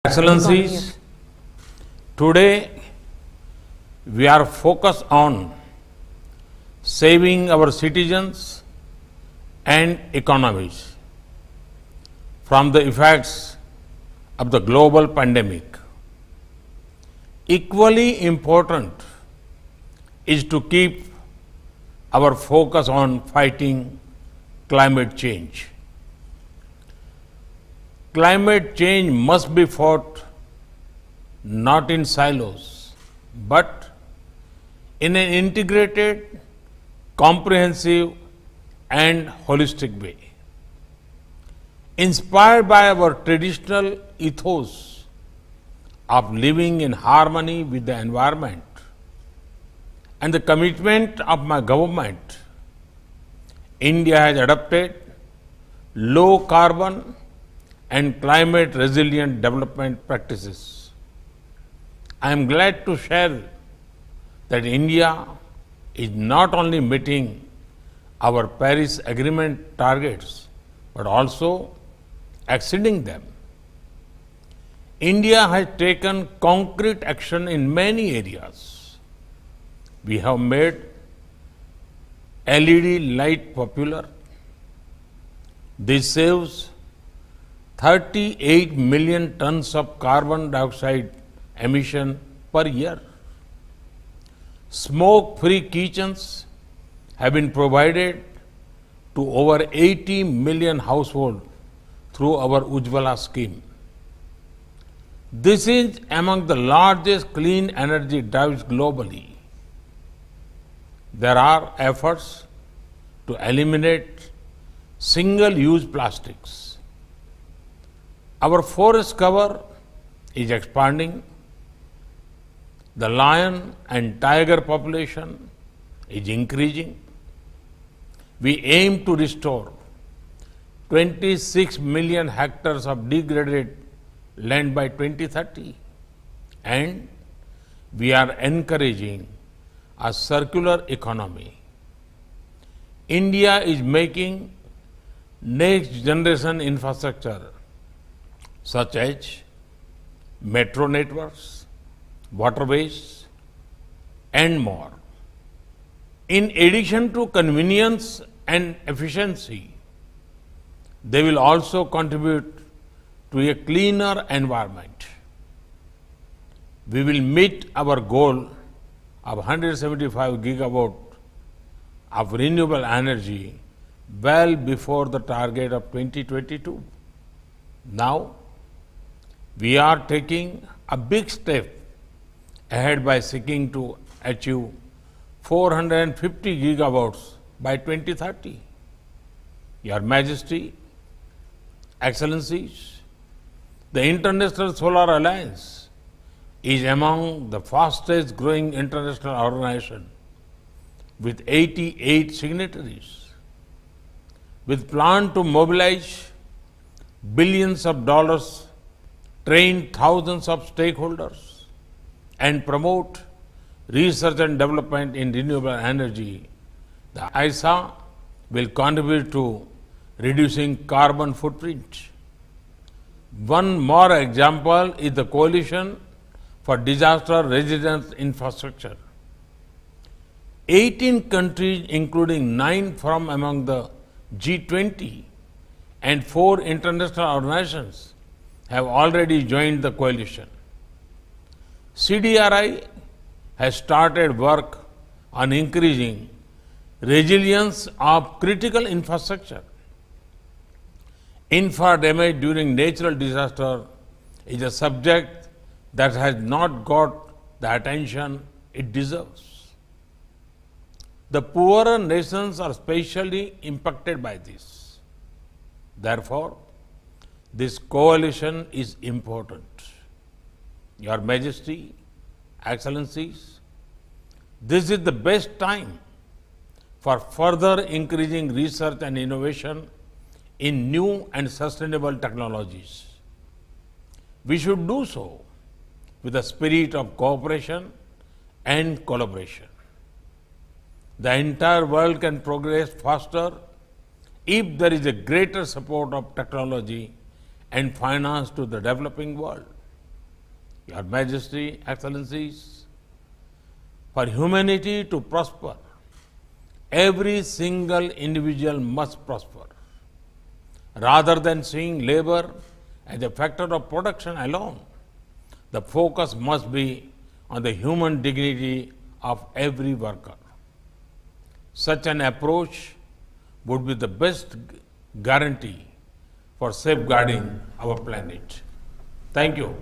Excellencies, today we are focused on saving our citizens and economies from the effects of the global pandemic. Equally important is to keep our focus on fighting climate change. Climate change must be fought not in silos, but in an integrated, comprehensive, and holistic way. Inspired by our traditional ethos of living in harmony with the environment and the commitment of my government, India has adopted low carbon and climate resilient development practices. I am glad to share that India is not only meeting our Paris Agreement targets, but also exceeding them. India has taken concrete action in many areas. We have made LED light popular. This saves 38 million tons of carbon dioxide emission per year. Smoke-free kitchens have been provided to over 80 million households through our Ujjwala scheme. This is among the largest clean energy drives globally. There are efforts to eliminate single-use plastics. Our forest cover is expanding. The lion and tiger population is increasing. We aim to restore 26 million hectares of degraded land by 2030. And we are encouraging a circular economy. India is making next generation infrastructure such as metro networks, waterways, and more. In addition to convenience and efficiency, they will also contribute to a cleaner environment. We will meet our goal of 175 gigawatt of renewable energy well before the target of 2022. Now, we are taking a big step ahead by seeking to achieve 450 gigawatts by 2030. Your Majesty, Excellencies, the International Solar Alliance is among the fastest growing international organizations with 88 signatories. With plan to mobilize billions of dollars, train thousands of stakeholders, and promote research and development in renewable energy, the ISA will contribute to reducing carbon footprint. One more example is the Coalition for Disaster Resilience Infrastructure. 18 countries, including 9 from among the G20 and 4 international organizations, have already joined the coalition. CDRI has started work on increasing resilience of critical infrastructure. Infra damage during natural disaster is a subject that has not got the attention it deserves. The poorer nations are especially impacted by this. Therefore, this coalition is important. Your Majesty, Excellencies, this is the best time for further increasing research and innovation in new and sustainable technologies. We should do so with a spirit of cooperation and collaboration. The entire world can progress faster if there is a greater support of technology and finance to the developing world. Your Majesty, Excellencies, for humanity to prosper, every single individual must prosper. Rather than seeing labor as a factor of production alone, the focus must be on the human dignity of every worker. Such an approach would be the best guarantee for safeguarding our planet. Thank you.